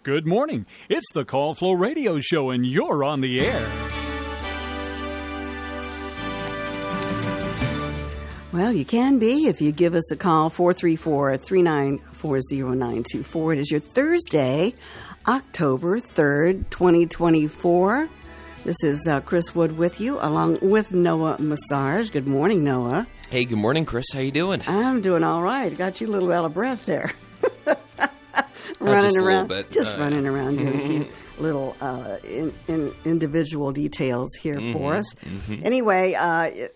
Good morning. It's the Call Flow Radio Show, and you're on the air. Well, you can be if you give us a call, 434-394-0924. It is your Thursday, October 3rd, 2024. This is Chris Wood with you, along with Noah Massage. Good morning, Noah. Hey, good morning, Chris. How you doing? I'm doing all right. Got you a little out of breath there. Running around. Running around doing a few little individual details here for us. Mm-hmm. Anyway,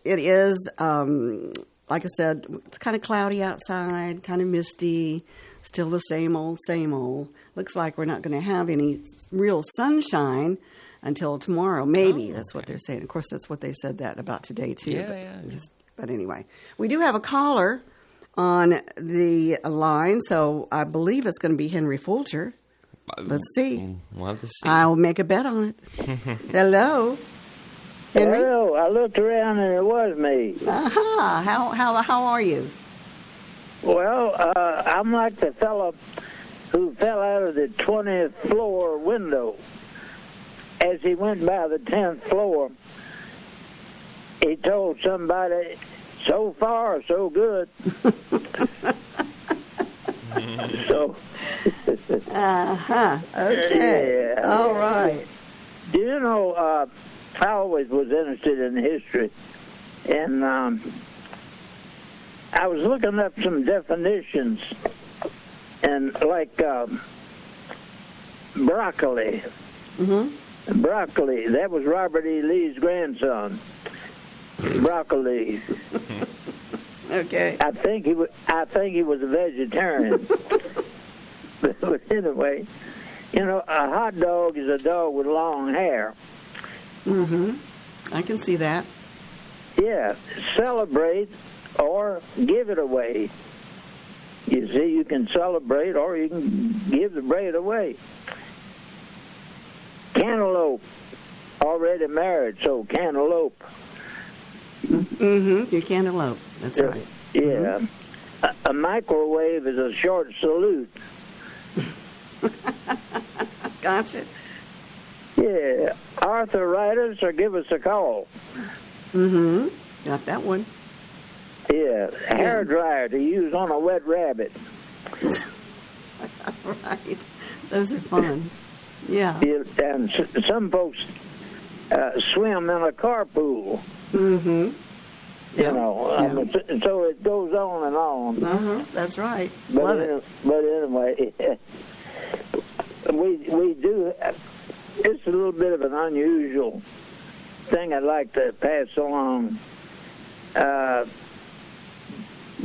it is, like I said, it's kind of cloudy outside, kind of misty, still the same old, same old. Looks like we're not going to have any real sunshine until tomorrow. Maybe that's what they're saying. Of course, that's what they said that about today, too. But anyway, we do have a caller on the line, so I believe it's going to be Henry Fulcher. Let's see. We'll have to see. I'll make a bet on it. Hello, Henry. Hello. I looked around and it was me. Aha. How are you? Well, I'm like the fellow who fell out of the 20th floor window. As he went by the 10th floor, he told somebody, "So far, so good." So. Okay. Yeah. All right. Do you know, I always was interested in history, and I was looking up some definitions, and like broccoli. Mm-hmm. Broccoli, that was Robert E. Lee's grandson. Broccoli. Okay. I think he was a vegetarian. But anyway, you know, a hot dog is a dog with long hair. Mm-hmm. I can see that. Yeah. Celebrate or give it away. You see, you can celebrate or you can give the bread away. Cantaloupe. Already married, so cantaloupe. Mm-hmm. You cantaloupe. That's right. Yeah. Mm-hmm. A microwave is a short salute. Gotcha. Yeah. Arthritis, or give us a call. Mm-hmm. Got that one. Yeah. Hair dryer to use on a wet rabbit. Right. Those are fun. Yeah. And some folks swim in a carpool. Mm-hmm. You know, so it goes on and on. Uh-huh. That's right. But Love it. But anyway, we do. It's a little bit of an unusual thing I'd like to pass along.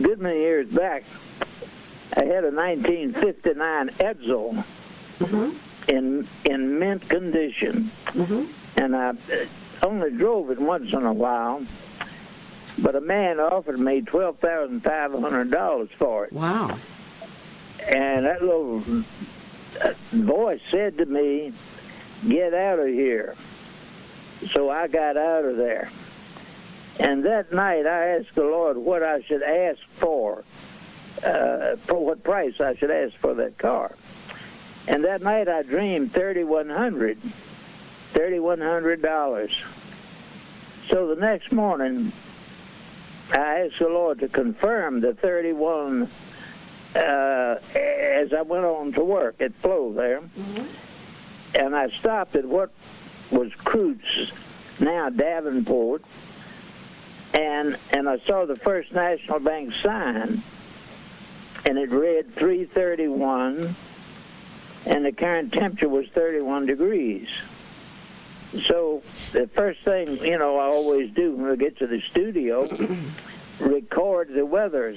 Good many years back, I had a 1959 Edsel in mint condition, and I only drove it once in a while. But a man offered me $12,500 for it. Wow. And that little voice said to me, "Get out of here." So I got out of there. And that night I asked the Lord what I should ask for what price I should ask for that car. And that night I dreamed $3,100. So the next morning, I asked the Lord to confirm the 31 as I went on to work at Flow there. Mm-hmm. And I stopped at what was Crute's, now Davenport, and I saw the First National Bank sign, and it read 331, and the current temperature was 31 degrees. So the first thing, you know, I always do when we get to the studio, record the weather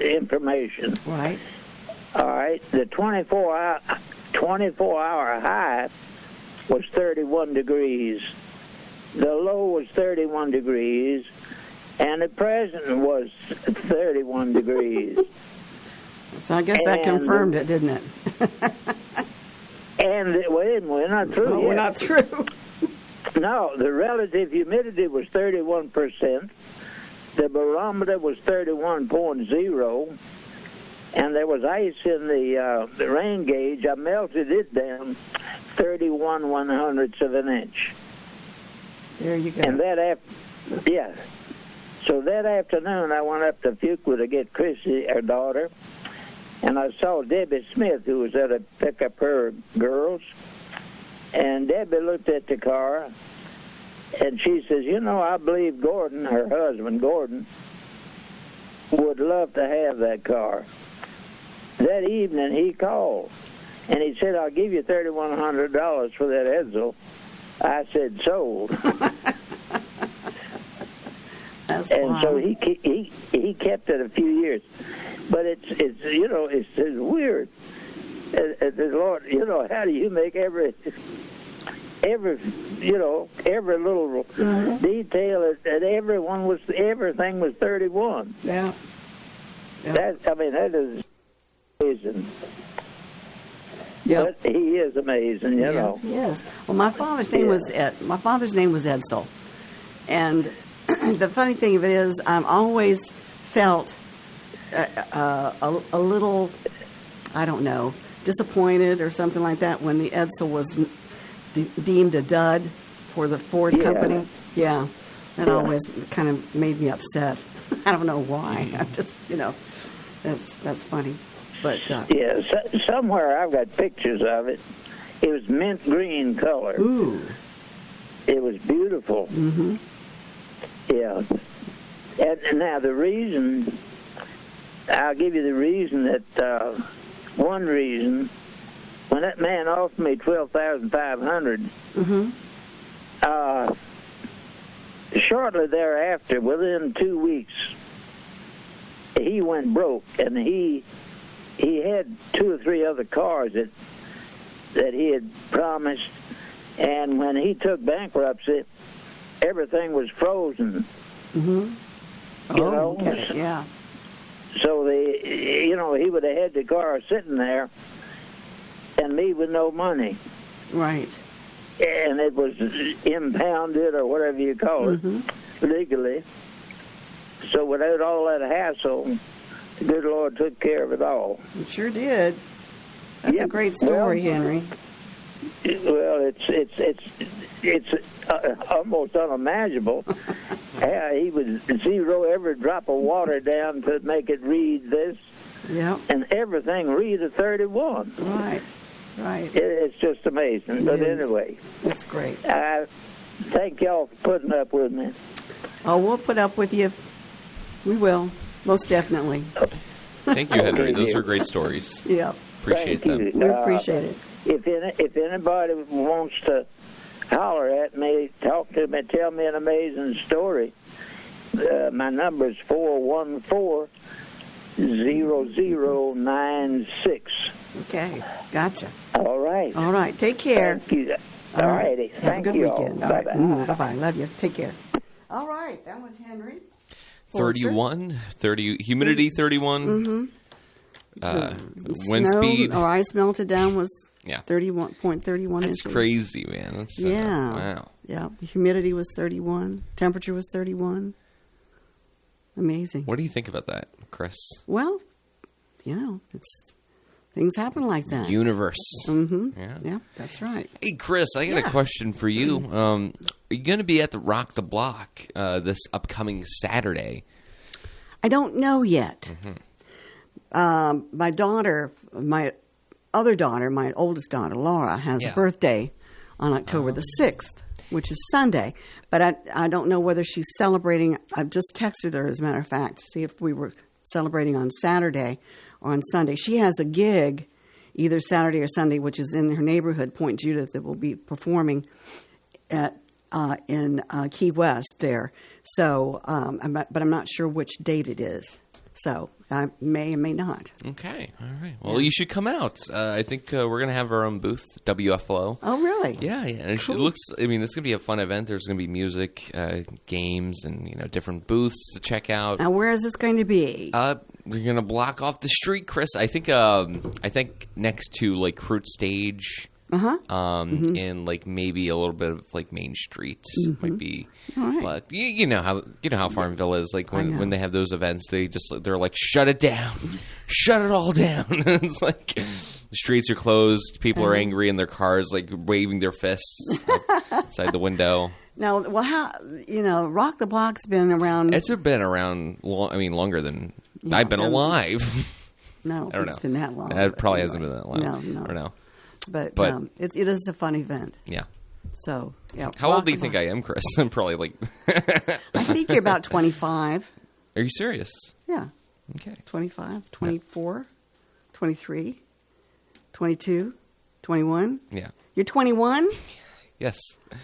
information. Right. All right. The 24-hour high was 31 degrees. The low was 31 degrees. And the present was 31 degrees. So I guess that confirmed it, didn't it? And we're not through yet. We're not through. No, the relative humidity was 31%. The barometer was 31.0. and there was ice in the rain gauge. I melted it down 31 100ths of an inch. There you go. And so that afternoon, I went up to Fuqua to get Chrissy, our daughter, and I saw Debbie Smith, who was there to pick up her girls. And Debbie looked at the car, and she says, I believe Gordon, her husband, Gordon, would love to have that car. That evening, he called, and he said, I'll give you $3,100 for that Edsel. I said, sold. And so he kept it a few years. But it's weird. Lord, how do you make every little detail that everything was 31. Yeah. That is amazing. Yeah. But he is amazing, you know. Yes. Well, my father's name was Edsel, and the funny thing of it is, I've always felt a little, I don't know, disappointed or something like that when the Edsel was deemed a dud for the Ford company. Yeah, that always kind of made me upset. I don't know why. I just, that's funny. But somewhere I've got pictures of it. It was mint green color. Ooh, it was beautiful. Mm-hmm. Yeah, and now the reason, I'll give you the reason that one reason. When that man offered me $12,500, shortly thereafter, within 2 weeks, he went broke, and he had 2 or 3 other cars that he had promised, and when he took bankruptcy, everything was frozen. Mm-hmm. Okay. Yeah. So he would have had the car sitting there, and me with no money. Right. And it was impounded or whatever you call it, legally. So without all that hassle, the good Lord took care of it all. It sure did. That's a great story, Henry. Well, it's almost unimaginable. He would zero every drop of water down to make it read this. Yeah. And everything read a 31. Right. It's just amazing. But anyway. That's great. Thank y'all for putting up with me. Oh, we'll put up with you. We will. Most definitely. Thank you, Henry. Those were great stories. Yeah. Appreciate them. We appreciate it. If anybody wants to holler at me, talk to me, tell me an amazing story, my number is 414-0096. Okay, gotcha. All right. All right, take care. Thank you. All righty. Thank Have a good you weekend. all. Bye-bye. Bye-bye. Love you. Take care. All right, that was Henry. 31, 30, humidity 31. Wind Snow, speed. or ice melted down was 31.31 That's inches. crazy, man. That's wow. Yeah, the humidity was 31. Temperature was 31. Amazing. What do you think about that, Chris? Well, things happen like that. Universe. Mm-hmm. Yeah. Yeah, that's right. Hey, Chris, I got a question for you. Are you going to be at the Rock the Block this upcoming Saturday? I don't know yet. My other daughter, my oldest daughter, Laura, has a birthday on October the 6th, which is Sunday. But I don't know whether she's celebrating. I've just texted her, as a matter of fact, to see if we were celebrating on Saturday or on Sunday. She has a gig either Saturday or Sunday, which is in her neighborhood, Point Judith, that will be performing in Key West there. So, but I'm not sure which date it is. So I may or may not. Okay. All right. Well, you should come out. I think we're going to have our own booth, WFLO. Oh, really? Yeah. And Cool. it looks, it's going to be a fun event. There's going to be music, games, and, different booths to check out. Now, where is this going to be? We're going to block off the street, Chris. I think next to, like, Fruit Stage and like maybe a little bit of like Main Street might be. All right. But you know how Farmville is. Like when they have those events, they're like shut it down, shut it all down. It's like the streets are closed, people are angry in their cars, like waving their fists outside the window. Now, well, how Rock the Block's been around? It's been around. Longer than I've been alive. No, I don't know. It's been that long. It probably hasn't been that long. No. I don't know. But it is a fun event. Yeah. So, yeah. How old do you think I am, Chris? I'm probably like... I think you're about 25. Are you serious? Yeah. Okay. 25, 24, 23, 22, 21. Yeah. You're 21? Yes.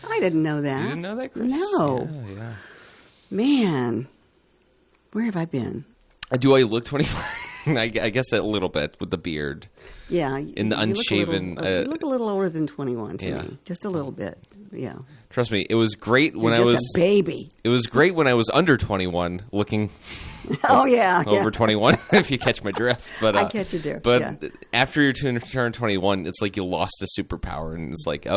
I didn't know that. You didn't know that, Chris? No. Yeah. Man. Where have I been? Do I look 25? I guess a little bit with the beard. Yeah. In the unshaven... You look a little older than 21 to Yeah. me. Just a little bit. Yeah. Trust me, it was great when You're I was... just a baby. It was great when I was under 21, looking... Oh, yeah. over 21, if you catch my drift. But I catch your drift, But yeah. after you turn 21, it's like you lost a superpower, and it's like,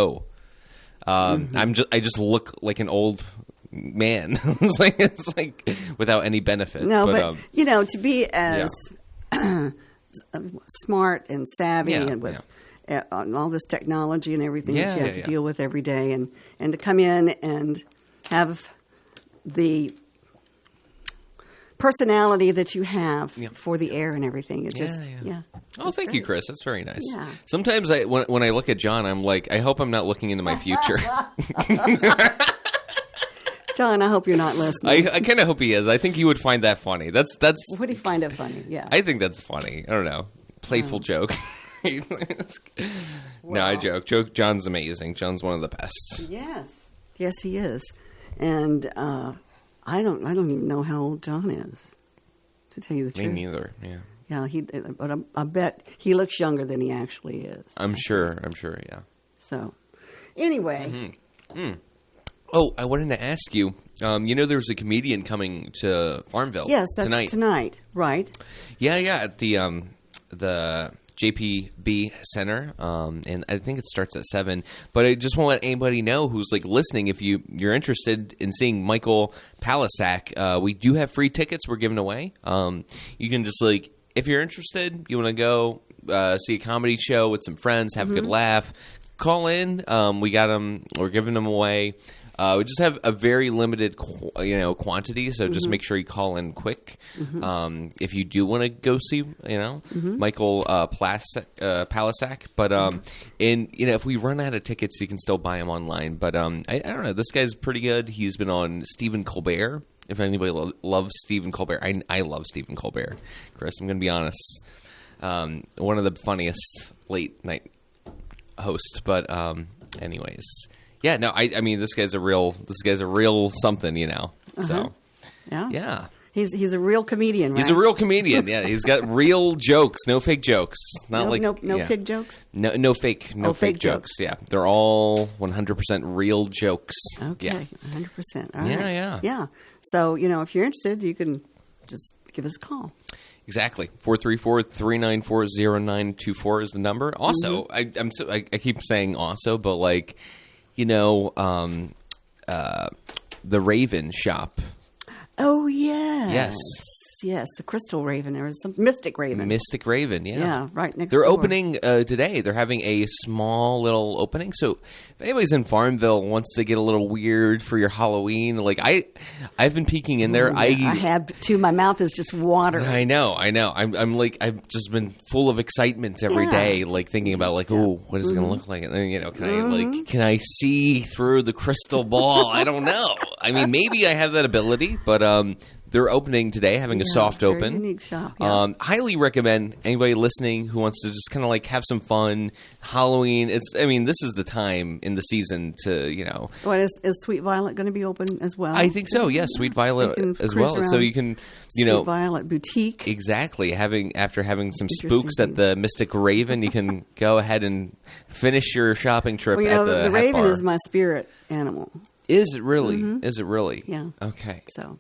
I just look like an old man. it's like without any benefit. No, but to be as smart and savvy and with all this technology and everything that you have to deal with every day, and to come in and have the personality that you have for the air and everything. It just, Oh, thank you, Chris. That's very nice. Yeah. Sometimes when I look at John, I'm like, I hope I'm not looking into my future. John, I hope you're not listening. I kind of hope he is. I think he would find that funny. That's. Would he find it funny? Yeah. I think that's funny. I don't know. Playful joke. No, I joke. John's amazing. John's one of the best. Yes, he is. And I don't even know how old John is, to tell you the truth. Me neither. Yeah. Yeah, but I bet he looks younger than he actually is. I'm sure. Yeah. So, anyway. Oh, I wanted to ask you. There's a comedian coming to Farmville. Yes, that's tonight, right? Yeah, at the JPB Center, and I think it starts at 7. But I just want to let anybody know who's like listening, if you're interested in seeing Michael Palasak, we do have free tickets we're giving away. You can just if you're interested, you want to go see a comedy show with some friends, have a good laugh, call in. We got them. We're giving them away. We just have a very limited, quantity, so just make sure you call in quick. If you do want to go see, Michael Palasak. But if we run out of tickets, you can still buy them online. But I don't know. This guy's pretty good. He's been on Stephen Colbert. If anybody loves Stephen Colbert, I love Stephen Colbert. Chris, I'm going to be honest. One of the funniest late night hosts. But anyways. Yeah, no, I mean, this guy's a real something, So, yeah. He's a real comedian, right? He's a real comedian. Yeah, he's got real jokes, no fake jokes. No pig jokes. No fake fake jokes. Yeah, they're all 100% real jokes. Okay, yeah. 100%. All right. Yeah. So if you're interested, you can just give us a call. Exactly. 434-394-0924 is the number. Also, I keep saying also, but the Raven shop. Oh, yeah. Yes, the Crystal Raven. There was some Mystic Raven. Mystic Raven, yeah. Yeah, right next They're door. opening today. They're having a small little opening. So if anybody's in Farmville wants to get a little weird for your Halloween, I've been peeking in there. I have too. My mouth is just watering. I know. I've just been full of excitement every day, thinking about what is it going to look like? And then, can I see through the crystal ball? I don't know. I mean, maybe I have that ability, but they're opening today, having a soft very open. Unique shop. Yeah. Highly recommend anybody listening who wants to just kind of have some fun. Halloween. This is the time in the season to What is Sweet Violet going to be open as well? I think so. Yes, Sweet Violet as well. So you can Sweet Violet Boutique. Exactly. After having some spooks at the Mystic Raven, you can go ahead and finish your shopping trip at the Raven bar. is my spirit animal. Is it really? Is it really? Yeah. Okay. So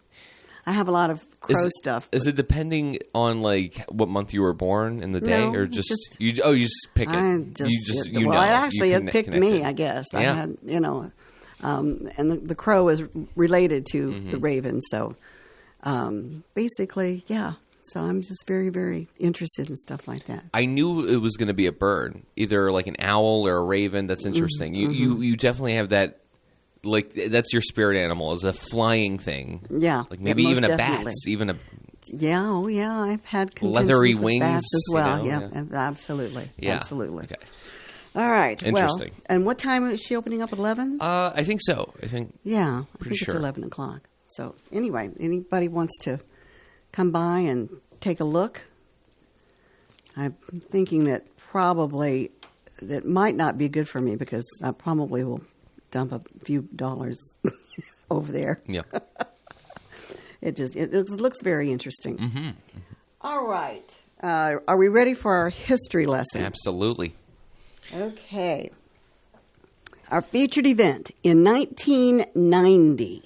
I have a lot of crow stuff. Is it depending on like what month you were born in the day, No, or just you just pick it? It actually it picked me, I guess. Yeah. I had, and the crow is related to the raven. So basically, yeah. So I'm just very, very interested in stuff like that. I knew it was going to be a bird, either like an owl or a raven. That's interesting. You definitely have that. Like that's your spirit animal, is a flying thing. Yeah, like maybe most even a definitely. bat, even a I've had leathery with wings bats as well. Yeah. Absolutely, Yeah. absolutely. Okay. All right. Interesting. Well, and what time is she opening up? 11? I think so. I think. Yeah, I think sure. it's 11 o'clock. So anyway, anybody wants to come by and take a look? I'm thinking that probably that might not be good for me because I probably will dump a few dollars over there. Yeah. It looks very interesting. All right. Are we ready for our history lesson? Absolutely. Okay. Our featured event in 1990.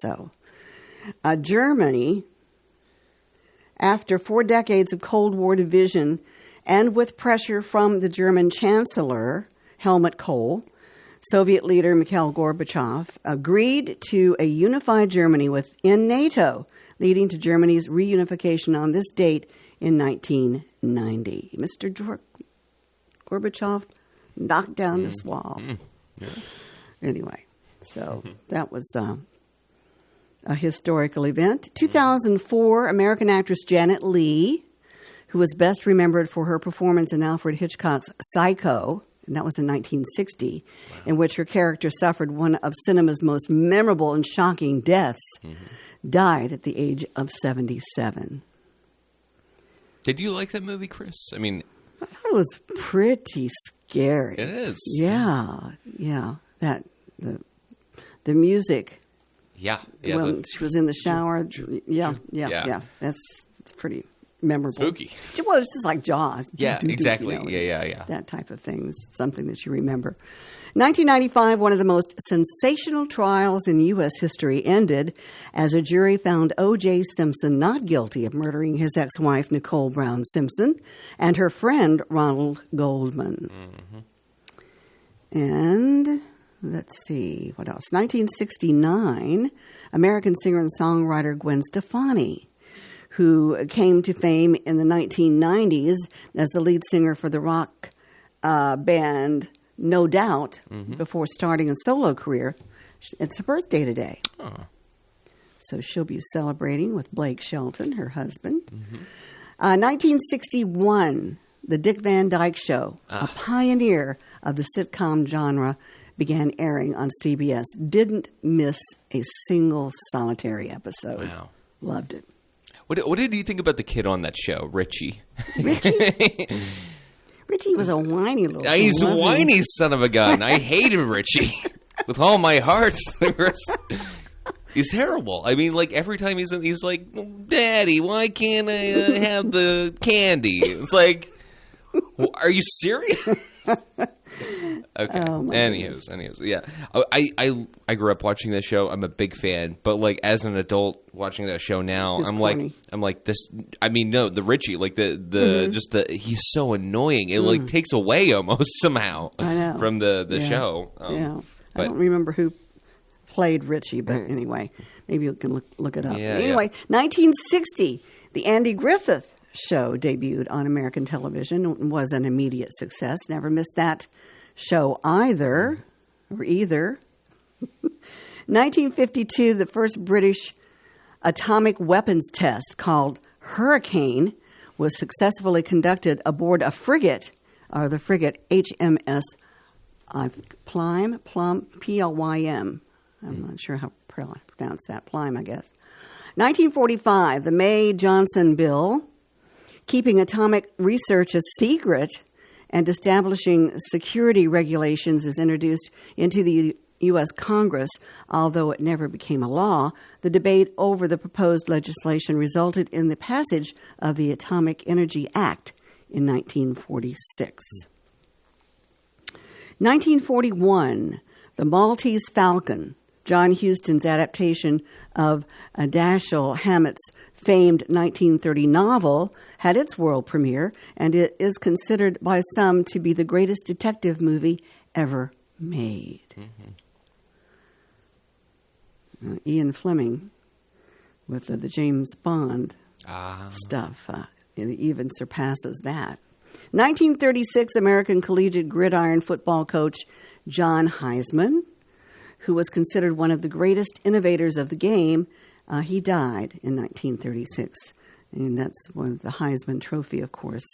So, Germany, after 4 decades of Cold War division and with pressure from the German Chancellor, Helmut Kohl, Soviet leader Mikhail Gorbachev, agreed to a unified Germany within NATO, leading to Germany's reunification on this date in 1990. Mr. Gorbachev knocked down this wall. Yeah. Anyway, so that was a historical event. 2004, American actress Janet Leigh, who was best remembered for her performance in Alfred Hitchcock's Psycho, and that was in 1960, in which her character suffered one of cinema's most memorable and shocking deaths, died at the age of 77. Did you like that movie, Chris? I mean, I thought it was pretty scary. it is. Yeah. That the music. Yeah. When she was in the shower. Yeah. It's pretty memorable. Spooky. Well, it's just like Jaws. Yeah, exactly. You know, Yeah. That type of thing is something that you remember. 1995, one of the most sensational trials in U.S. history ended as a jury found O.J. Simpson not guilty of murdering his ex-wife, Nicole Brown Simpson, and her friend, Ronald Goldman. And let's see, what else? 1969, American singer and songwriter Gwen Stefani, who came to fame in the 1990s as the lead singer for the rock band No Doubt, before starting a solo career. It's her birthday today. Oh. So she'll be celebrating with Blake Shelton, her husband. 1961, The Dick Van Dyke Show, a pioneer of the sitcom genre, began airing on CBS. Didn't miss a single solitary episode. Wow. Loved it. What did you think about the kid on that show, Richie? Richie was a whiny little thing, He's a wasn't he? whiny son of a gun. I hated Richie with all my heart. He's terrible. I mean, like every time he's like, "Daddy, why can't I have the candy?" It's like, are you serious? Okay. Oh, Anyways, yeah. I grew up watching that show. I'm a big fan, but like as an adult watching that show now, It's I'm corny. like this. I mean, no, the Richie, like the he's so annoying. It like takes away almost somehow I know. from the Yeah. show. Yeah. I but- don't remember who played Richie, but anyway, maybe you can look it up. Yeah, Anyway, 1960, the Andy Griffith Show debuted on American television and was an immediate success. Never missed that show either. 1952, the first British atomic weapons test, called Hurricane, was successfully conducted aboard a frigate, or the frigate HMS Plym, Plym. I'm not sure how to pronounce that. Plym, I guess. 1945, the May-Johnson Bill, keeping atomic research a secret and establishing security regulations, is introduced into the U.S. Congress. Although it never became a law, the debate over the proposed legislation resulted in the passage of the Atomic Energy Act in 1946. 1941, the Maltese Falcon John Huston's adaptation of Dashiell Hammett's famed 1930 novel had its world premiere, and it is considered by some to be the greatest detective movie ever made. Ian Fleming with the James Bond stuff it even surpasses that. 1936, American collegiate gridiron football coach John Heisman, who was considered one of the greatest innovators of the game, he died in 1936. And that's when the Heisman Trophy, of course,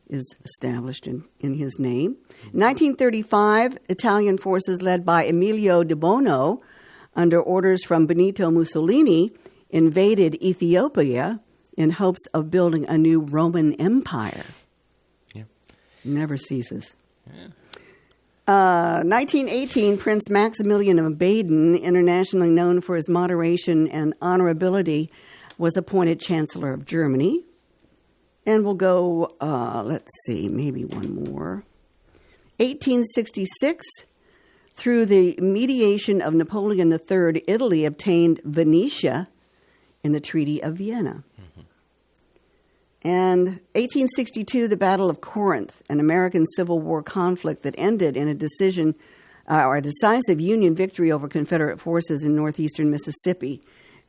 is established in his name. 1935, Italian forces led by Emilio de Bono, under orders from Benito Mussolini, invaded Ethiopia in hopes of building a new Roman Empire. Yeah. Never ceases. Yeah. 1918, Prince Maximilian of Baden, internationally known for his moderation and honorability, was appointed Chancellor of Germany. And we'll go, let's see, maybe one more. 1866, through the mediation of Napoleon III, Italy obtained Venetia in the Treaty of Vienna. And 1862, the Battle of Corinth, an American Civil War conflict that ended in a decisive Union victory over Confederate forces in northeastern Mississippi,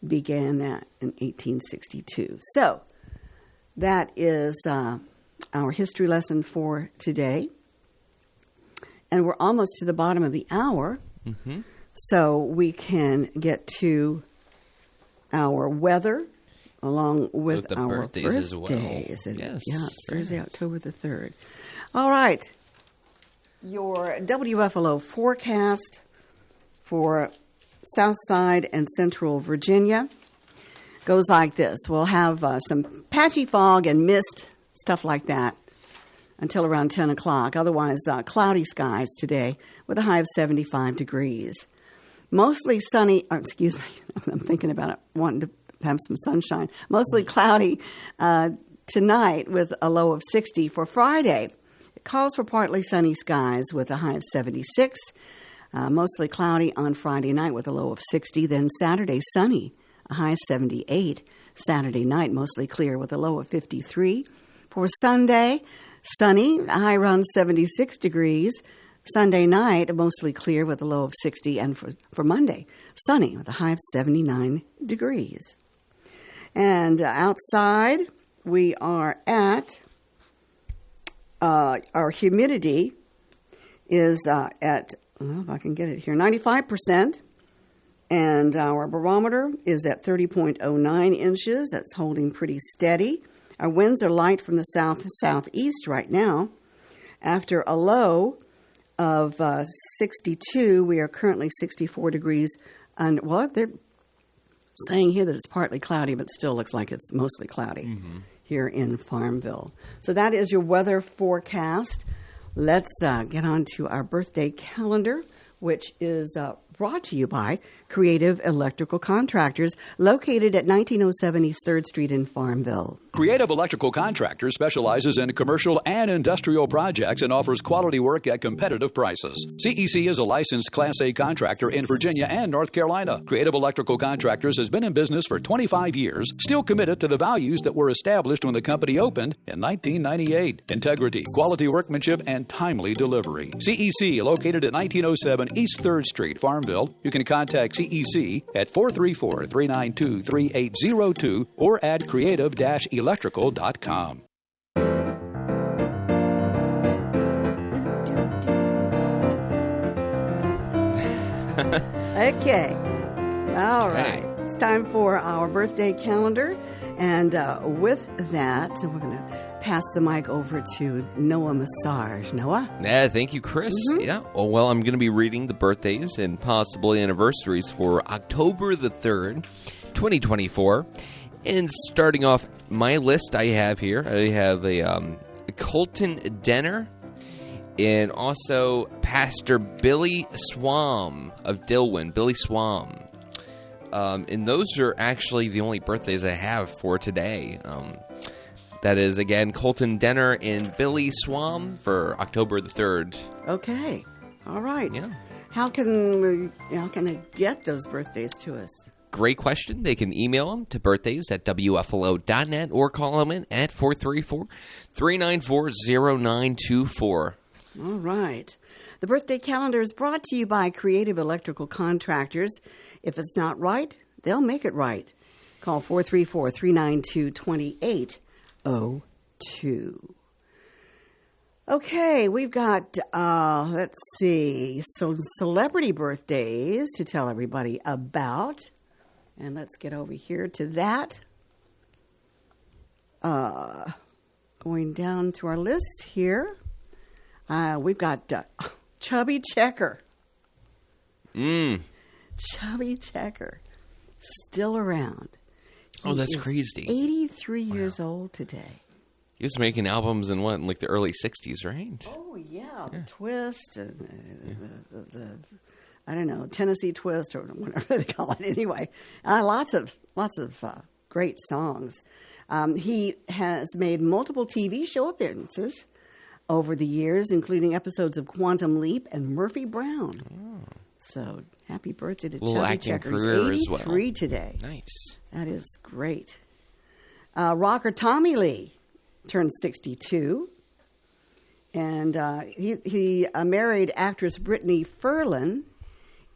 began that in 1862. So that is our history lesson for today. And we're almost to the bottom of the hour, so we can get to our weather along with our birthdays as well. Yes, yeah, Thursday, nice. October the 3rd. All right. Your WFLO forecast for Southside and Central Virginia goes like this. We'll have some patchy fog and mist, stuff like that, until around 10 o'clock. Otherwise, cloudy skies today with a high of 75 degrees. Mostly sunny, I'm thinking about it, wanting to have some sunshine. Mostly cloudy tonight with a low of 60 for Friday. It calls for partly sunny skies with a high of 76. Mostly cloudy on Friday night with a low of 60. Then Saturday, sunny, a high of 78. Saturday night, mostly clear with a low of 53. For Sunday, sunny, a high around 76 degrees. Sunday night, mostly clear with a low of 60. And for Monday, sunny with a high of 79 degrees. And outside, we are at, our humidity is at, if I can get it here, 95%. And our barometer is at 30.09 inches. That's holding pretty steady. Our winds are light from the south to southeast right now. After a low of 62, we are currently 64 degrees. And, well, they're saying here that it's partly cloudy, but still looks like it's mostly cloudy here in Farmville. So that is your weather forecast. Let's get on to our birthday calendar, which is brought to you by Creative Electrical Contractors, located at 1907 East 3rd Street in Farmville. Creative Electrical Contractors specializes in commercial and industrial projects and offers quality work at competitive prices. CEC is a licensed Class A contractor in Virginia and North Carolina. Creative Electrical Contractors has been in business for 25 years, still committed to the values that were established when the company opened in 1998. Integrity, quality workmanship, and timely delivery. CEC, located at 1907 East 3rd Street, Farmville. You can contact CEC at 434-392-3802 or at creative-electrical.com. Okay. All right. It's time for our birthday calendar. And with that, we're going to pass the mic over to Noah Massage. Noah? Yeah, thank you, Chris. Yeah. Well, I'm going to be reading the birthdays and possible anniversaries for October the 3rd, 2024. And starting off my list I have here, I have a Colton Denner and also Pastor Billy Swam of Dillwyn, Billy Swam. And those are actually the only birthdays I have for today. That is, again, Colton Denner and Billy Swam for October the 3rd. Okay. All right. Yeah. how can they get those birthdays to us? Great question. They can email them to birthdays@wflo.net or call them in at 434-394-0924. All right. The birthday calendar is brought to you by Creative Electrical Contractors. If it's not right, they'll make it right. Call 434-392-2802. Okay, we've got, let's see, some celebrity birthdays to tell everybody about. And let's get over here to that. Going down to our list here, we've got Chubby Checker. Chubby Checker, still around. Oh, that's crazy. 83 years old today. He was making albums in like the early 60s, right? Oh, yeah. The Twist, the I don't know, Tennessee Twist or whatever they call it anyway. Lots of great songs. He has made multiple TV show appearances over the years, including episodes of Quantum Leap and Murphy Brown. Oh. So happy birthday to Chubby Checker. He's 83 today. Nice. That is great. Rocker Tommy Lee turned 62. And he married actress Brittany Ferlin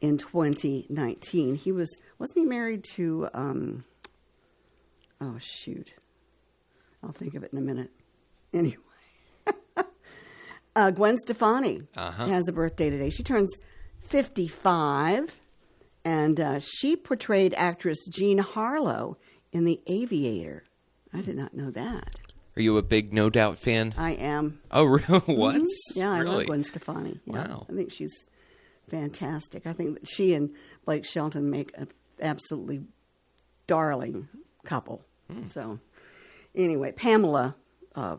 in 2019. Wasn't he married to, oh, shoot. I'll think of it in a minute. Anyway. Gwen Stefani has a birthday today. She turns 55, and she portrayed actress Jean Harlow in The Aviator. I did not know that. Are you a big No Doubt fan? I am. Oh, really? What? Mm-hmm. Yeah, really? I love Gwen Stefani. Yeah, wow. I think she's fantastic. I think that she and Blake Shelton make an absolutely darling couple. So, anyway, Pamela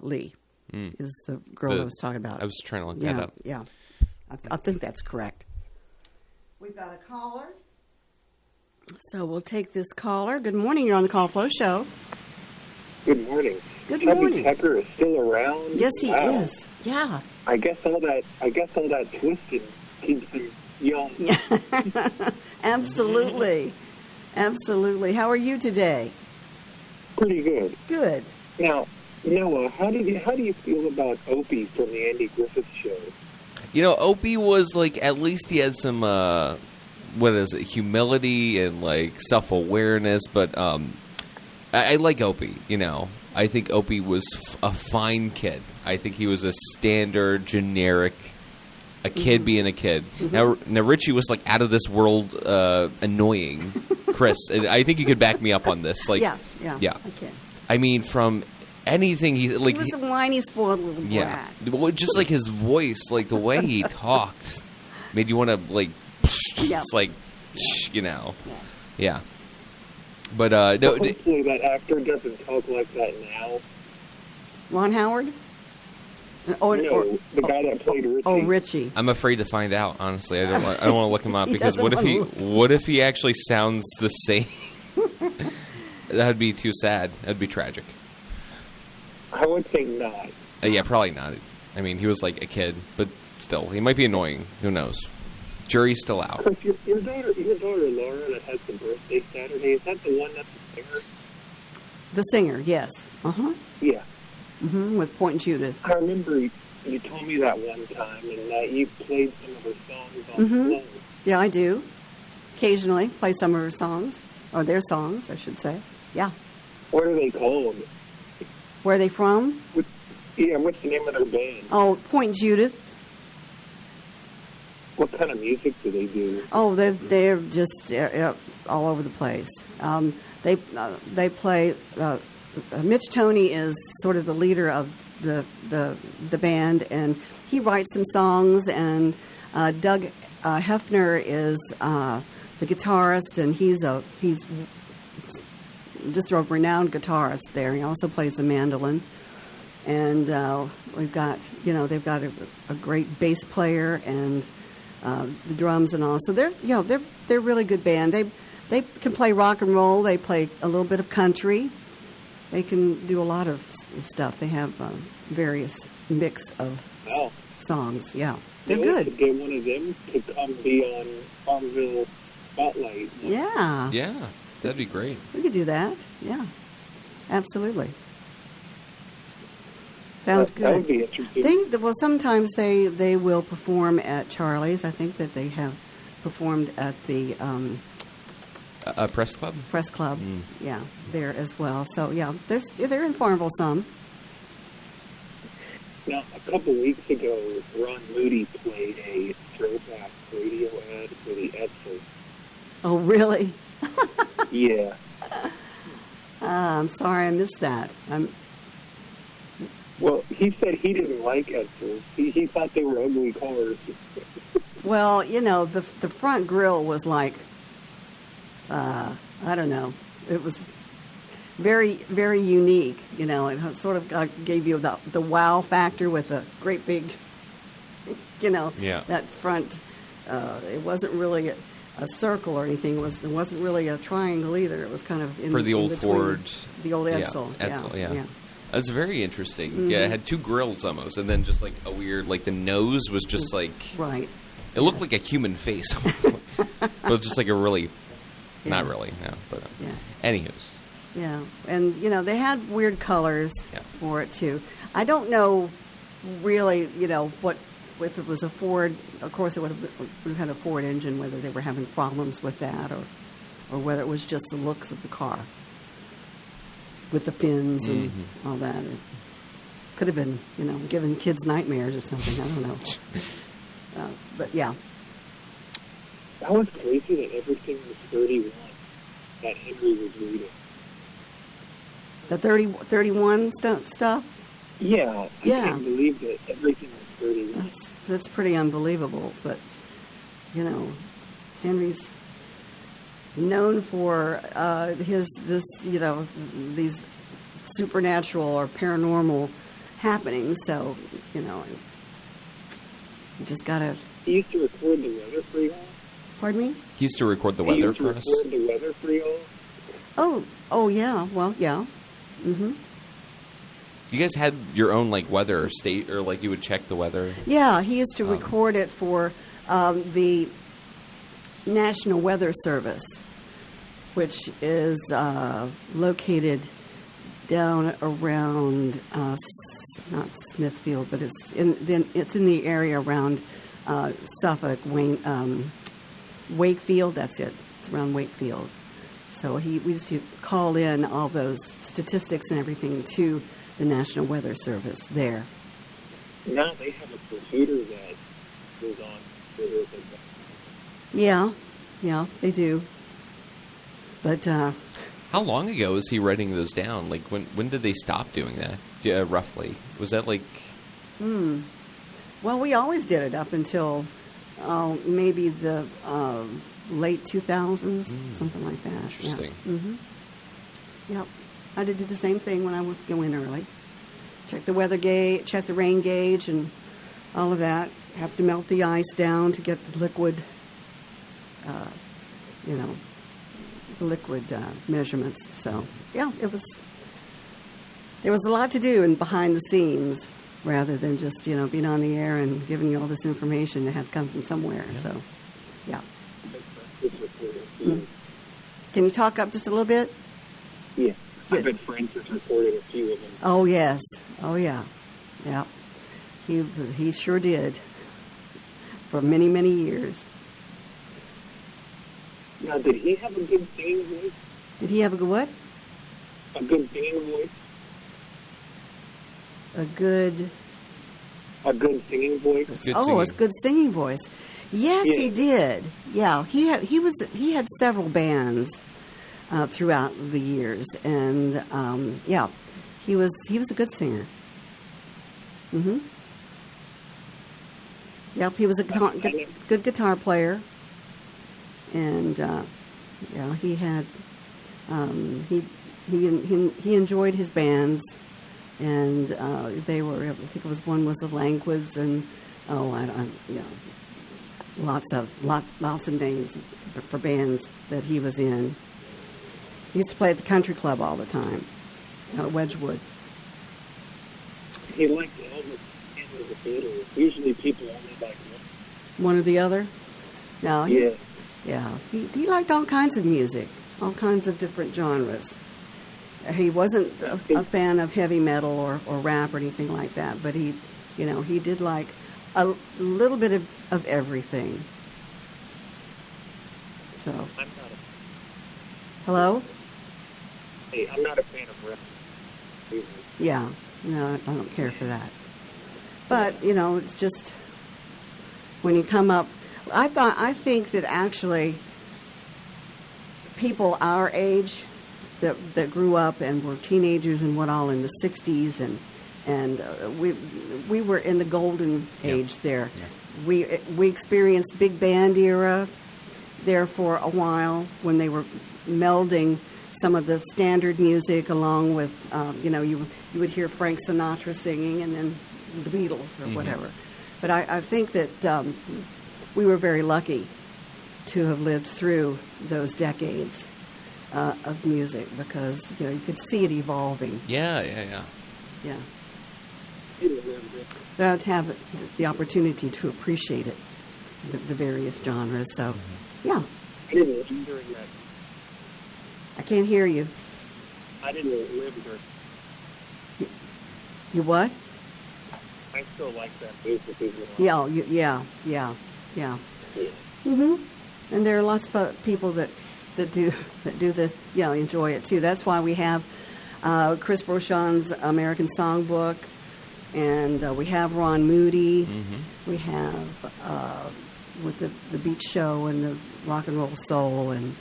Lee is the girl I was talking about. I was trying to look that up. Yeah, I think that's correct. We've got a caller. So we'll take this caller. Good morning. You're on the Call Flow Show. Good morning. Good Chubby morning. Checker is still around. Yes, he Wow. is. Yeah. I guess all that twisting keeps him young. Absolutely. Absolutely. How are you today? Pretty good. Good. Now, Noah, how do you feel about Opie from the Andy Griffith Show? You know, Opie was like, at least he had some humility and like self-awareness, but I like Opie, you know. I think Opie was a fine kid. I think he was a standard, generic, a kid being a kid. Now Richie was like out of this world, annoying. Chris, I think you could back me up on this. Like, yeah. Okay. I mean, from anything he was a whiny, spoiled little brat. Yeah, just like his voice, like the way he talked, made you want to like, it's like, you know, yeah. But no. Hopefully that actor doesn't talk like that now. Ron Howard? The guy that played Richie. Oh, Richie. I'm afraid to find out. Honestly, I don't want to look him up because what if he actually sounds the same? That'd be too sad. That'd be tragic. I would think not. Yeah, probably not. I mean, he was like a kid, but still, he might be annoying. Who knows? Jury's still out. Chris, your daughter Laura that has the birthday Saturday, is that the one that's the singer? The singer, yes. Yeah. With Point Judith. I remember you told me that one time, and you played some of her songs on Flow. Yeah, I do. Occasionally play some of her songs, or their songs, I should say. Yeah. What are they called? Where are they from? What's the name of their band? Oh, Point Judith. What kind of music do they do? Oh, they're just all over the place. They play. Mitch Toney is sort of the leader of the band, and he writes some songs. And Doug Hefner is the guitarist, and he's just a renowned guitarist there. He also plays the mandolin. And we've got they've got a great bass player and the drums and all. So they're a really good band. They can play rock and roll. They play a little bit of country. They can do a lot of stuff. They have various mix of songs. Yeah. They're You know, we good. could get one of them to come be on Farmville Spotlight. Yeah. Yeah, that'd be great. We could do that. Yeah. Absolutely. Sounds That would good. be interesting. Well, sometimes they will perform at Charlie's. I think that they have performed at the A press club? Press Club. Yeah, there as well. So yeah, they're in Farmville some. Now, a couple weeks ago, Ron Moody played a throwback radio ad for the Edsel. Oh, really? Yeah. I'm sorry, I missed that. Well, he said he didn't like Edsels. He thought they were ugly cars. Well, you know, the front grille was like, I don't know, it was very, very unique. You know, it sort of gave you the wow factor with a great big, you know, Yeah. that front. It wasn't really a circle or anything. It wasn't really a triangle either. It was kind of For the in old between. Ford. The old Yeah, Edsel. Edsel, yeah. yeah. That's very interesting. Yeah, it had two grills almost, and then just like a weird, like the nose was just like, Right. it looked like a human face almost. But just like a really, not really, no. But Yeah. anywho's. Yeah, and you know they had weird colors Yeah. for it too. I don't know really, you know, what if it was a Ford. Of course, it would have had a Ford engine. Whether they were having problems with that, or whether it was just the looks of the car with the fins and all that. It could have been, you know, giving kids nightmares or something. I don't know. But yeah, That was crazy that everything was 31 that Henry was reading. the 31 stuff. Yeah, I Yeah. can't believe that everything was 31. That's pretty unbelievable. But you know, Henry's known for these supernatural or paranormal happenings. So you know, you just gotta. He used to record the weather for y'all. Pardon me? He used to record the He weather used to for us. record the weather for y'all. Oh yeah. Well, yeah. Mm-hmm. You guys had your own like weather state, or like you would check the weather. Yeah, he used to record it for the National Weather Service, which is located down around not Smithfield, but it's in the area around Suffolk, Wakefield. That's it. It's around Wakefield. So we used to call in all those statistics and everything to the National Weather Service there. Now they have a computer that goes on Twitter and that. Yeah, they do. But How long ago was he writing those down? Like when did they stop doing that? Yeah, roughly. Was that like? well, we always did it up until maybe the late 2000s, something like that. Interesting. Yeah. Mm-hmm. Yep. I did do the same thing when I would go in early. Check the weather gauge, check the rain gauge, and all of that. Have to melt the ice down to get the liquid, measurements. So, yeah, there was a lot to do in behind the scenes rather than just, being on the air and giving you all this information that had to come from somewhere. Yeah. So, yeah. Can you talk up just a little bit? Yeah. Good. I bet Francis recorded a few of them. Oh, yes. Oh, yeah. Yeah. He sure did. For many, many years. Now, did he have a good singing voice? Did he have a good what? A good singing voice? A good singing voice? Good oh, singing. a good singing voice. Yes, Yeah. he did. Yeah, he had several bands throughout the years, and he was a good singer. Mm-hmm. Yep, he was a good guitar player, and he had he enjoyed his bands, and they were, I think it was one was the Langwoods, and lots of names for bands that he was in. He used to play at the country club all the time out at Wedgwood. He liked Elvis and of the Beatles. Usually people only like One or the other? No, one. he liked all kinds of music, all kinds of different genres. He wasn't a fan of heavy metal or rap or anything like that, but he did like a little bit of everything. So, I'm not hello? I'm not a fan of rap. Either. Yeah, no, I don't care for that. But, it's just when you come up, I think that actually people our age that grew up and were teenagers and what all in the 60s and we were in the golden age there. Yeah. We experienced big band era there for a while when they were melding some of the standard music along with you would hear Frank Sinatra singing and then the Beatles or whatever. But I think that we were very lucky to have lived through those decades of music because you could see it evolving. Yeah. But I'd have the opportunity to appreciate it, the various genres. So, yeah. I didn't live during that. I can't hear you. I didn't live during. You what? I still like that music as well. Yeah. Mhm. And there are lots of people that do this, enjoy it too. That's why we have Chris Beauchamp's American Songbook, and we have Ron Moody. Mm-hmm. We have with the Beach Show and the Rock and Roll Soul, and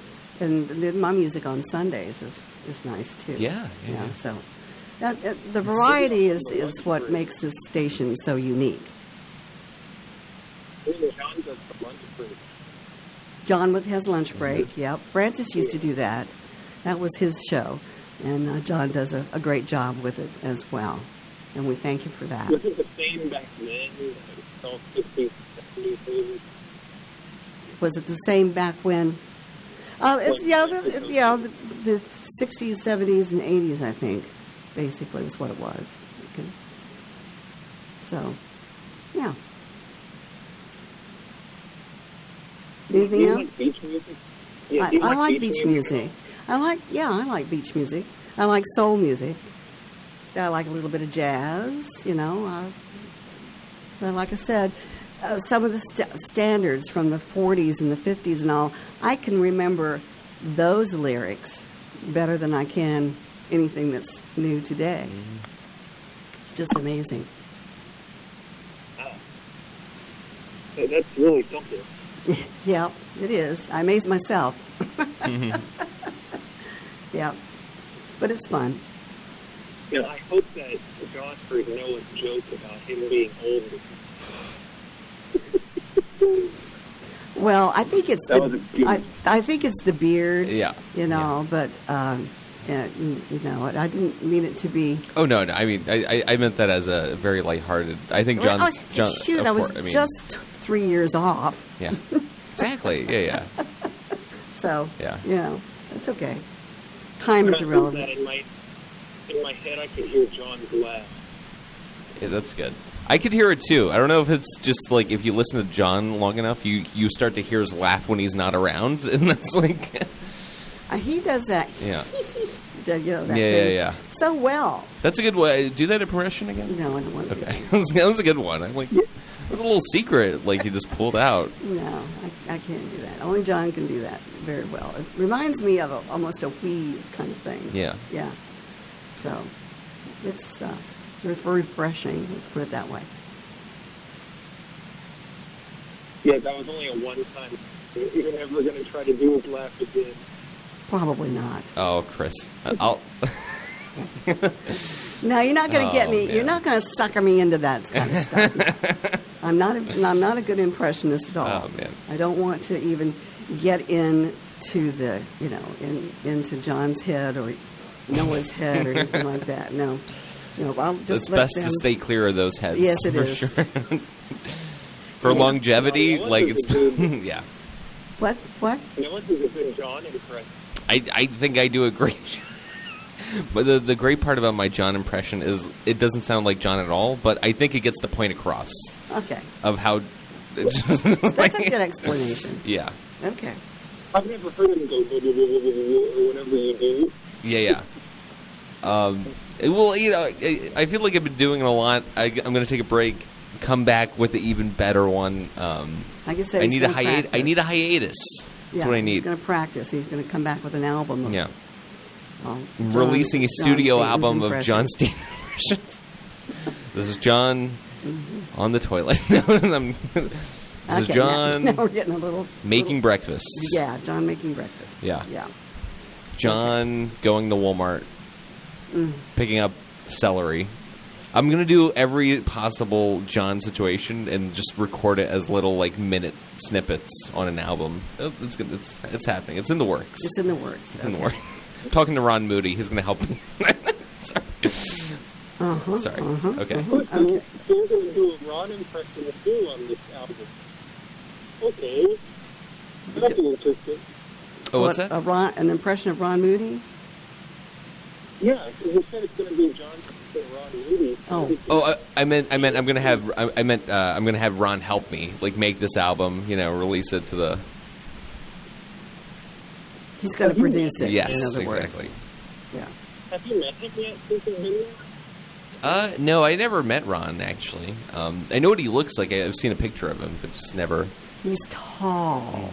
my music on Sundays is nice too. Yeah. So the variety is what makes this station so unique. John has lunch break. Yep, Francis used to do that. That was his show, and John does a great job with it as well. And we thank you for that. Was it the same back then? Was it the same back when? The 60s, 70s, and 80s, I think, basically was what it was. Okay. So, yeah. Anything else? Like beach music? I like beach music. I like beach music. I like soul music. I like a little bit of jazz, But like I said, some of the standards from the 40s and the 50s and all, I can remember those lyrics better than I can anything that's new today. Mm-hmm. It's just amazing. Wow. That's really something. Yeah, it is. I amaze myself. Mm-hmm. Yeah, but it's fun. I hope that John heard Noah's joke about him being old. Well, I think it's I think it's the beard. Yeah. But I didn't mean it to be. Oh no! I mean, I meant that as a very lighthearted. I think John. I was just 3 years off. Yeah. Exactly. Yeah. So. Yeah. It's okay. Time is irrelevant. In my head, I could hear John's laugh. Yeah, that's good. I could hear it too. I don't know if it's just like if you listen to John long enough, you start to hear his laugh when he's not around, and that's like. He does that. Yeah. Yeah. So well. That's a good way. Do that impression again? No, I don't want to. Okay, that was a good one. I'm like, it was a little secret, like you just pulled out. No, I can't do that. Only John can do that very well. It reminds me of almost a wheeze kind of thing. Yeah. Yeah. So, it's refreshing. Let's put it that way. Yeah, that was only a one-time. You're never going to try to do his laugh again. Probably not. Oh, Chris, I'll. No, you're not going to get me. Man. You're not going to sucker me into that kind of stuff. I'm not a good impressionist at all. Oh man. I don't want to even get into the into John's head or Noah's head or anything like that. No, I'll just. It's best to stay clear of those heads. Yes, it for is. Sure. For longevity, like it's yeah. What? No one has been John impressed. I think I do a great job. But the great part about my John impression is it doesn't sound like John at all, but I think it gets the point across. Okay. Of how... That's a good explanation. Yeah. Okay. I've never heard him go blah, blah, blah, blah, blah, or whatever you do. Yeah. Well, I feel like I've been doing it a lot. I'm going to take a break, come back with an even better one. Like I said, I need a hiatus. That's what I need. He's going to practice. He's going to come back with an album. Yeah. John, releasing a studio John album of John Stanton impressions. This is John on the toilet. This is John now we're getting a little making breakfast. Yeah, John making breakfast. Yeah. Yeah. John going to Walmart, picking up celery. I'm going to do every possible John situation and just record it as little, minute snippets on an album. It's good. It's happening. It's in the works. It's in the works. It's in the works. I'm talking to Ron Moody. He's going to help me. Sorry. Sorry. Okay. So you're going to do a Ron impression too on this album. Okay. That'd be interesting. Oh, what's that? An impression of Ron Moody? Yeah, because you said it's going to be John and Ron Moody. I meant I'm going to have Ron help me, make this album, release it to the... He's going to produce it. Yes, in other exactly. Words. Yeah. Have you met him yet since you've been there? No, I never met Ron, actually. I know what he looks like. I've seen a picture of him, but just never... He's tall.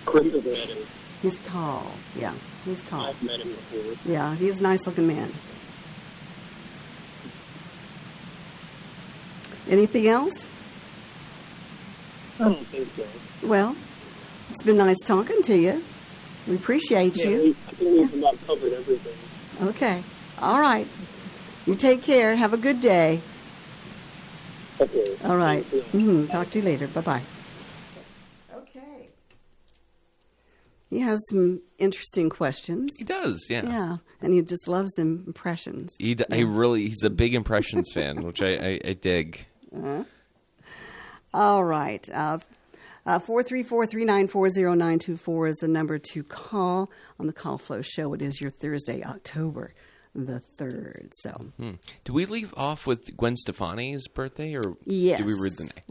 Chris has met him. He's tall. Yeah, he's tall. I've met him before. Yeah, he's a nice-looking man. Anything else? I don't think so. Well, it's been nice talking to you. We appreciate you. I think we've about covered everything. Okay. All right. You take care. Have a good day. Okay. All right. Talk to you later. Bye-bye. Okay. He has some interesting questions. He does, yeah. Yeah, and he just loves impressions. He's a big impressions fan, which I dig. All right. 434-394-0924 is the number to call on the Call Flow Show. It is your Thursday, October the 3rd. So, do we leave off with Gwen Stefani's birthday, or yes, do we read the next?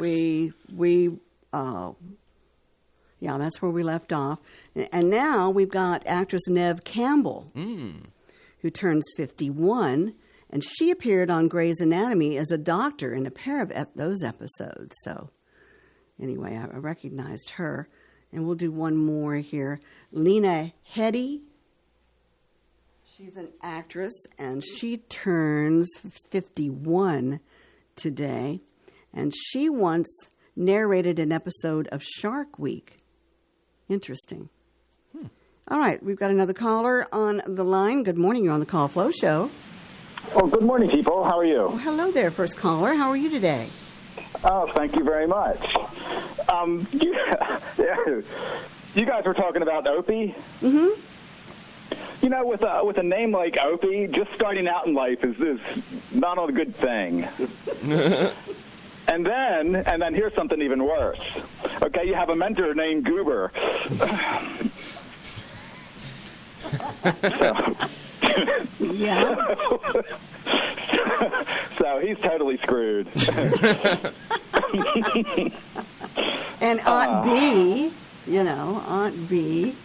Yeah, that's where we left off. And now we've got actress Neve Campbell, who turns 51, and she appeared on Grey's Anatomy as a doctor in a pair of those episodes. So, anyway, I recognized her. And we'll do one more here. Lena Headey. She's an actress, and she turns 51 today. And she once narrated an episode of Shark Week. Interesting. All right, we've got another caller on the line. Good morning. You're on the Call Flow Show. Oh, good morning, people. How are you? Well, hello there, first caller. How are you today? Oh, thank you very much. You guys were talking about Opie. Mm-hmm. You know, with a name like Opie, just starting out in life is not a good thing. And then here's something even worse. Okay, you have a mentor named Goober. Yeah. So he's totally screwed. And Aunt B, Aunt B.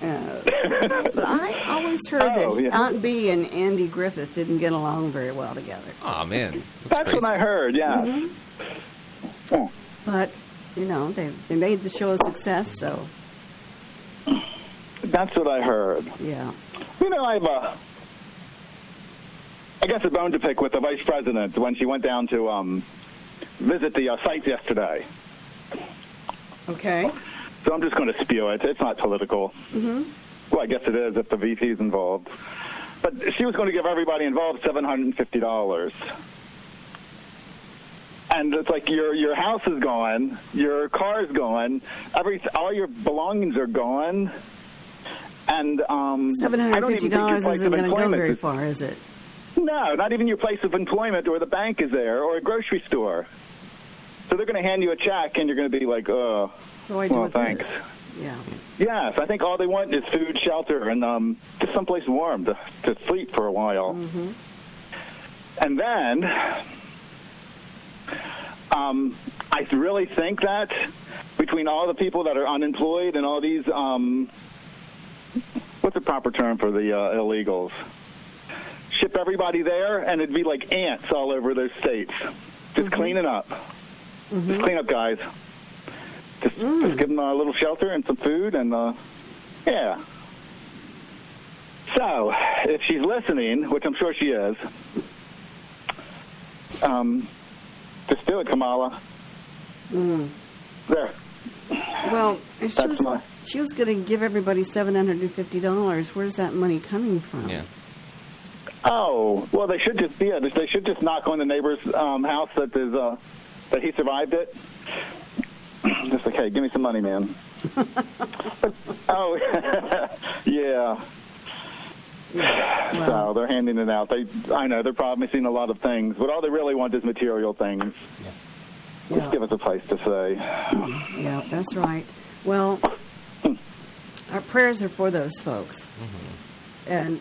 But I always heard that Aunt B and Andy Griffith didn't get along very well together. Oh, man. That's what I heard, yeah. Mm-hmm. Oh. But, they made the show a success, so. That's what I heard. Yeah. I have a bone to pick with the vice president when she went down to visit the site yesterday. Okay. So I'm just going to spew it. It's not political. Mm-hmm. Well, I guess it is if the VP's involved. But she was going to give everybody involved $750. And it's like your house is gone, your car is gone, all your belongings are gone. And $750 isn't going to go very far, is it? No, not even your place of employment or the bank is there or a grocery store. So they're going to hand you a check and you're going to be like, oh, what do I do with thanks. This? Yeah. Yes, I think all they want is food, shelter, and just someplace warm to sleep for a while. Mm-hmm. And then I really think that between all the people that are unemployed and all these, what's the proper term for the illegals? Ship everybody there, and it'd be like ants all over those states. Just cleaning up. Mm-hmm. Just clean up, guys. Just give them a little shelter and some food, and yeah. So, if she's listening, which I'm sure she is, just do it, Kamala. There. Well, if she was going to give everybody $750, where's that money coming from? Yeah. Oh, well, they should just knock on the neighbor's house that is that he survived it. Just like, hey, give me some money, man. Oh, yeah. Well, So they're handing it out. I know they're promising a lot of things, but all they really want is material things. Just give us a place to stay. Yeah, that's right. Well, our prayers are for those folks. And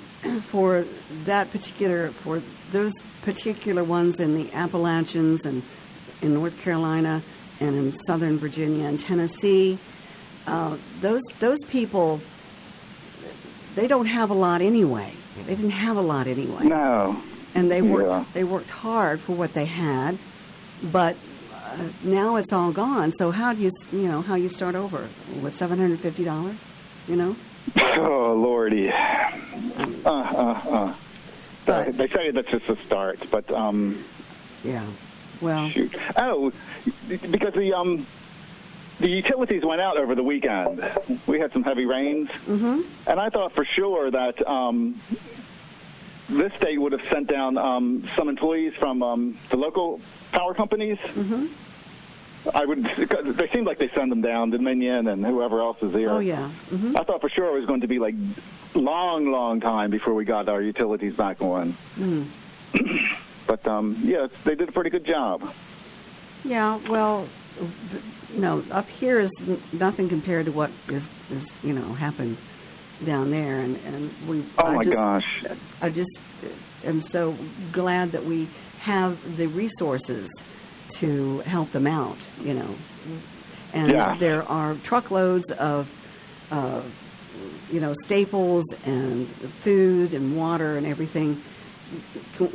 for those particular ones in the Appalachians and in North Carolina and in Southern Virginia and Tennessee, those people, they don't have a lot anyway. They didn't have a lot anyway. No. And they worked hard for what they had, but now it's all gone. So how do you start over with $750? Oh, Lordy. But, they say that's just a start, but yeah. Well. Shoot. Oh, because the utilities went out over the weekend. We had some heavy rains, and I thought for sure that this state would have sent down some employees from the local power companies. They seemed like they send them down, Dominion and whoever else is here. Oh, yeah. I thought for sure it was going to be like long time before we got our utilities back on. But, yeah, they did a pretty good job. Yeah, well, up here is nothing compared to what is happened down there. And gosh. I just am so glad that we have the resources to help them out, And there are truckloads of staples and food and water and everything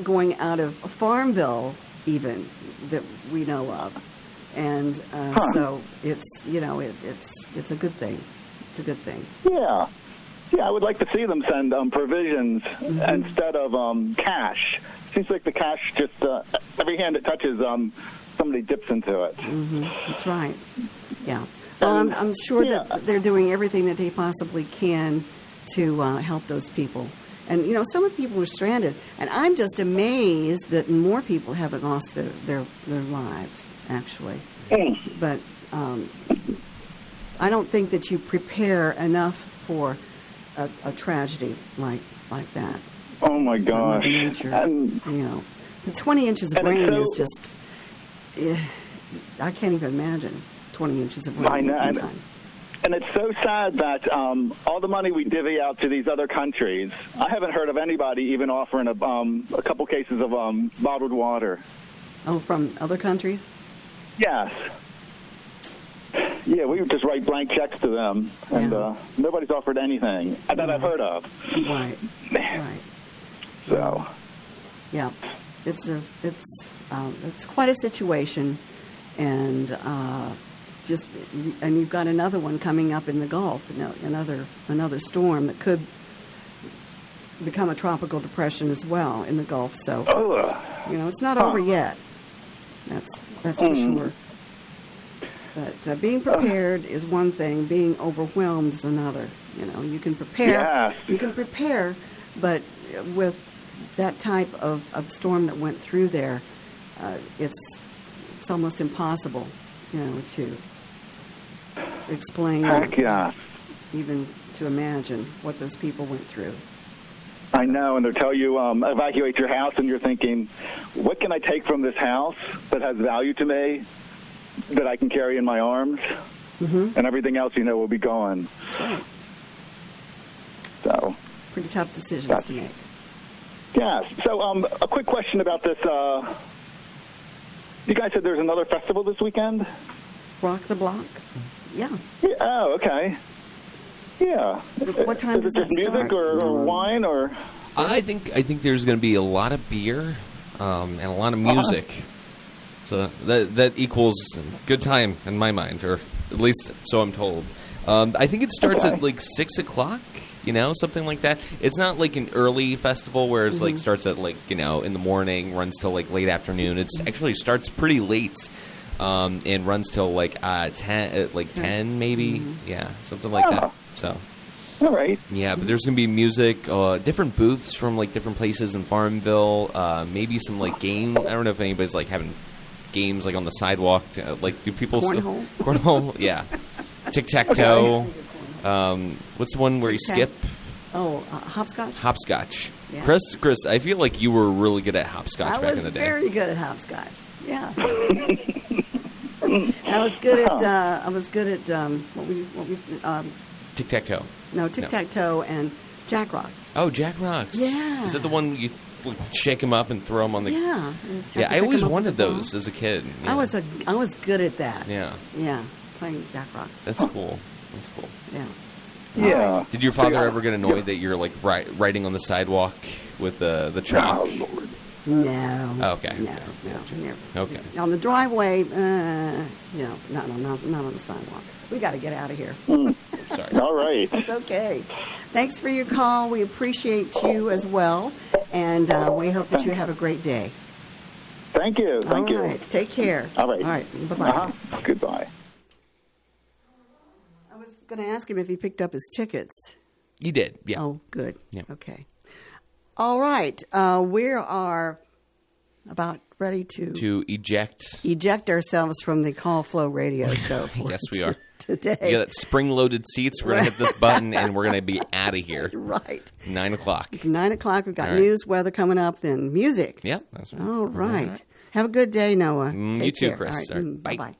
going out of Farmville even that we know of. And so it's it's a good thing. It's a good thing. Yeah. Yeah, I would like to see them send provisions instead of cash. Seems like the cash just, every hand it touches, somebody dips into it. That's right. Yeah. Well, I'm sure that they're doing everything that they possibly can to help those people. And, some of the people are stranded. And I'm just amazed that more people haven't lost their lives, actually. But I don't think that you prepare enough for a tragedy like that. Oh, my gosh. The 20 inches of rain is just... I can't even imagine 20 inches of rain. I know. And it's so sad that all the money we divvy out to these other countries, I haven't heard of anybody even offering a couple cases of bottled water. Oh, from other countries? Yes. Yeah, we would just write blank checks to them, and nobody's offered anything that I've heard of. Right. So. Yeah, it's quite a situation, and you've got another one coming up in the Gulf, another storm that could become a tropical depression as well in the Gulf. So, it's not over yet. That's for sure. But being prepared is one thing. Being overwhelmed is another. You can prepare. Yes. You can prepare, but with that type of storm that went through there, it's almost impossible, to explain. Heck yeah. Even to imagine what those people went through. I know, and they'll tell you evacuate your house, and you're thinking, what can I take from this house that has value to me that I can carry in my arms? and everything else will be gone. That's right. So pretty tough decisions to make. Yes. So a quick question about this. You guys said there's another festival this weekend? Rock the Block? Yeah. Oh, okay. Yeah. What time does that music start? or wine or? I think there's going to be a lot of beer and a lot of music. So that equals good time in my mind, or at least so I'm told. I think it starts at like 6 o'clock. Something like that. It's not like an early festival where it's like starts at like in the morning, runs till like late afternoon. It's actually starts pretty late and runs till like 10 maybe. Yeah, something like that. So. All right. Yeah, but there's going to be music, different booths from like different places in Farmville, maybe some like game. I don't know if anybody's like having games like on the sidewalk. Like do people Cornhole? Cornhole? Yeah. Tic-tac-toe. What's the one where you skip? Oh, hopscotch? Hopscotch. Yeah. Chris, I feel like you were really good at hopscotch back in the day. I was very good at hopscotch. Yeah. I was good at what we tic-tac-toe. No, tic-tac-toe and Jack Rocks. Oh, Jack Rocks. Yeah. Is that the one you shake them up and throw them on the? Yeah. Yeah, I always wanted those as a kid. Yeah. I was good at that. Yeah. Yeah, playing Jack Rocks. That's cool. That's cool. Yeah. Yeah. Did your father ever get annoyed that you're like riding on the sidewalk with the chalk? Oh, Lord. No. Oh, okay. No, never. Okay. On the driveway, not on the sidewalk. We got to get out of here. Sorry. All right. It's okay. Thanks for your call. We appreciate you as well, and we hope that you have a great day. Thank you. Thank you. All right. Take care. All right. All right. Bye-bye. Goodbye. I was going to ask him if he picked up his tickets. You did. Yeah. Oh, good. Yeah. Okay. All right. We are about ready to eject ourselves from the Call Flow radio show. Yes, we are. Today. You got that spring-loaded seats. We're going to hit this button, and we're going to be out of here. Right. 9 o'clock. 9 o'clock. We've got All right. news, weather coming up, then music. Yep. That's right. All right. Have a good day, Noah. You Take too, care. Chris. All right. All right. Bye. Bye-bye.